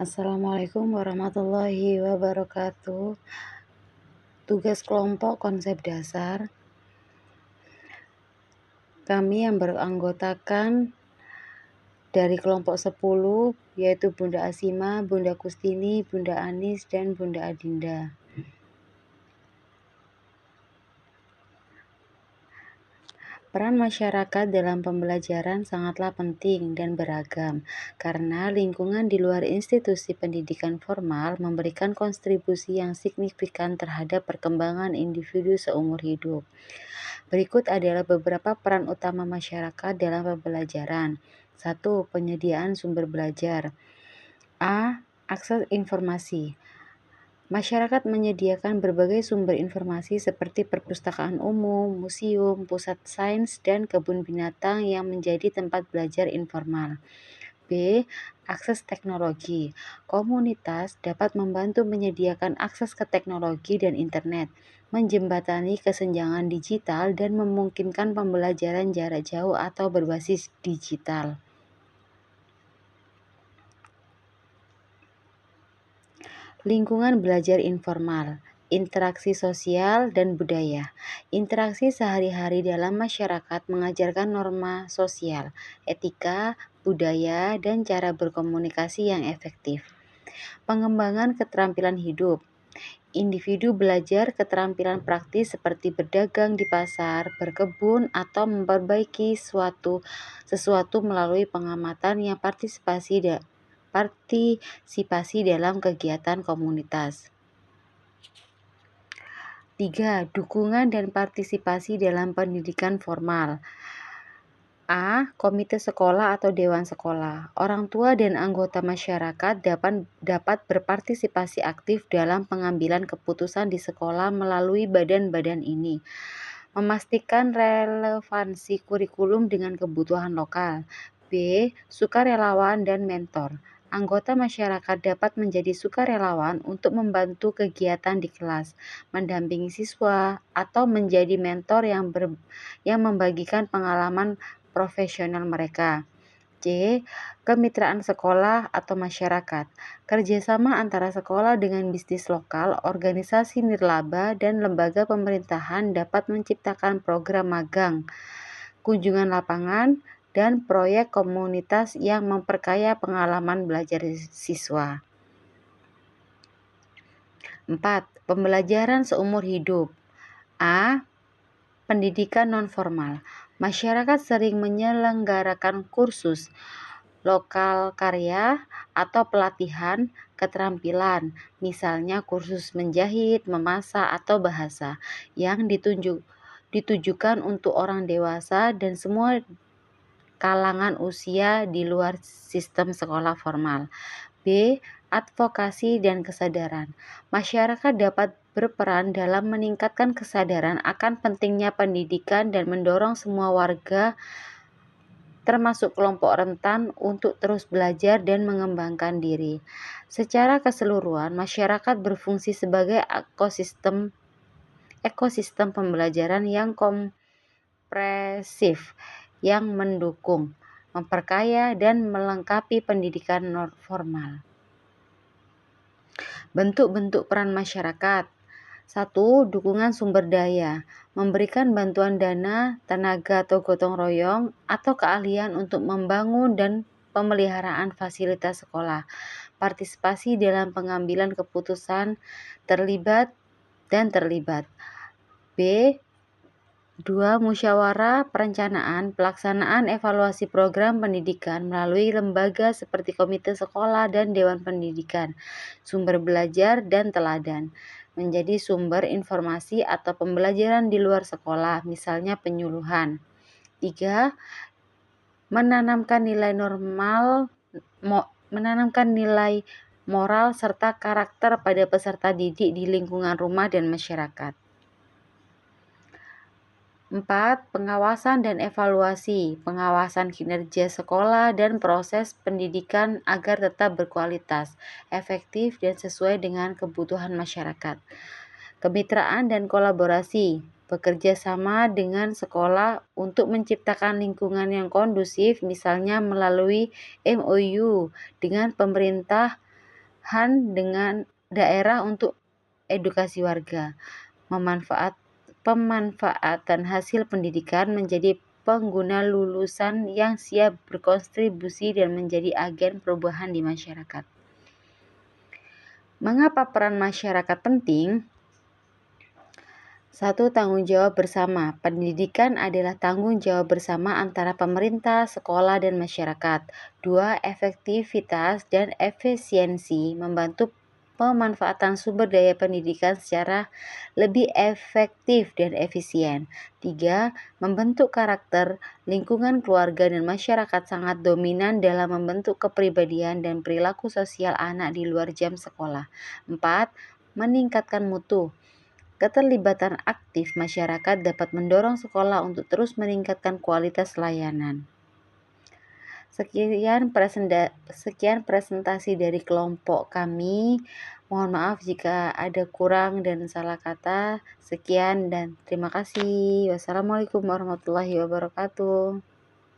Assalamualaikum warahmatullahi wabarakatuh. Tugas kelompok konsep dasar. Kami yang beranggotakan dari kelompok 10, yaitu Bunda Asima, Bunda Kustini, Bunda Anis, dan Bunda Adinda. Peran masyarakat dalam pembelajaran sangatlah penting dan beragam, karena lingkungan di luar institusi pendidikan formal memberikan kontribusi yang signifikan terhadap perkembangan individu seumur hidup. Berikut adalah beberapa peran utama masyarakat dalam pembelajaran. 1. Penyediaan sumber belajar. A. Akses informasi. Masyarakat menyediakan berbagai sumber informasi seperti perpustakaan umum, museum, pusat sains, dan kebun binatang yang menjadi tempat belajar informal. B. Akses teknologi. Komunitas dapat membantu menyediakan akses ke teknologi dan internet, menjembatani kesenjangan digital, dan memungkinkan pembelajaran jarak jauh atau berbasis digital. Lingkungan belajar informal, interaksi sosial, dan budaya. Interaksi sehari-hari dalam masyarakat mengajarkan norma sosial, etika, budaya, dan cara berkomunikasi yang efektif. Pengembangan keterampilan hidup. Individu belajar keterampilan praktis seperti berdagang di pasar, berkebun, atau memperbaiki sesuatu melalui pengamatan yang partisipasi dalam kegiatan komunitas. 3. Dukungan dan partisipasi dalam pendidikan formal. A. Komite sekolah atau dewan sekolah. Orang tua dan anggota masyarakat dapat berpartisipasi aktif dalam pengambilan keputusan di sekolah melalui badan-badan ini. Memastikan relevansi kurikulum dengan kebutuhan lokal. B. Sukarelawan dan mentor. Anggota masyarakat dapat menjadi sukarelawan untuk membantu kegiatan di kelas, mendampingi siswa, atau menjadi mentor yang membagikan pengalaman profesional mereka. C. Kemitraan sekolah atau masyarakat. Kerjasama antara sekolah dengan bisnis lokal, organisasi nirlaba, dan lembaga pemerintahan dapat menciptakan program magang, kunjungan lapangan, dan proyek komunitas yang memperkaya pengalaman belajar siswa. 4. Pembelajaran seumur hidup. A. Pendidikan non-formal. Masyarakat sering menyelenggarakan kursus, lokal karya, atau pelatihan keterampilan, misalnya kursus menjahit, memasak, atau bahasa, yang ditujukan untuk orang dewasa dan semua kalangan usia di luar sistem sekolah formal. B. Advokasi dan kesadaran. Masyarakat dapat berperan dalam meningkatkan kesadaran akan pentingnya pendidikan dan mendorong semua warga, termasuk kelompok rentan, untuk terus belajar dan mengembangkan diri. Secara keseluruhan, masyarakat berfungsi sebagai ekosistem pembelajaran yang kompresif, yang mendukung, memperkaya, dan melengkapi pendidikan non-formal. Bentuk-bentuk peran masyarakat. 1. Dukungan sumber daya. Memberikan bantuan dana, tenaga atau gotong royong, atau keahlian untuk membangun dan pemeliharaan fasilitas sekolah. Partisipasi dalam pengambilan keputusan, terlibat. B. 2. Musyawarah perencanaan, pelaksanaan evaluasi program pendidikan melalui lembaga seperti komite sekolah dan dewan pendidikan, sumber belajar dan teladan, menjadi sumber informasi atau pembelajaran di luar sekolah, misalnya penyuluhan. 3. Menanamkan nilai moral serta karakter pada peserta didik di lingkungan rumah dan masyarakat. 4. Pengawasan dan evaluasi, pengawasan kinerja sekolah dan proses pendidikan agar tetap berkualitas, efektif, dan sesuai dengan kebutuhan masyarakat. Kemitraan dan kolaborasi, bekerja sama dengan sekolah untuk menciptakan lingkungan yang kondusif, misalnya melalui MOU dengan pemerintah dengan daerah untuk edukasi warga, pemanfaatan hasil pendidikan menjadi pengguna lulusan yang siap berkontribusi dan menjadi agen perubahan di masyarakat. Mengapa peran masyarakat penting? 1. Tanggung jawab bersama. Pendidikan adalah tanggung jawab bersama antara pemerintah, sekolah, dan masyarakat. 2. Efektivitas dan efisiensi membantu pemanfaatan sumber daya pendidikan secara lebih efektif dan efisien. 3. Membentuk karakter, lingkungan keluarga dan masyarakat sangat dominan dalam membentuk kepribadian dan perilaku sosial anak di luar jam sekolah. 4. Meningkatkan mutu. Keterlibatan aktif masyarakat dapat mendorong sekolah untuk terus meningkatkan kualitas layanan. Sekian presentasi dari kelompok kami. Mohon maaf jika ada kurang dan salah kata. Sekian dan terima kasih. Wassalamualaikum warahmatullahi wabarakatuh.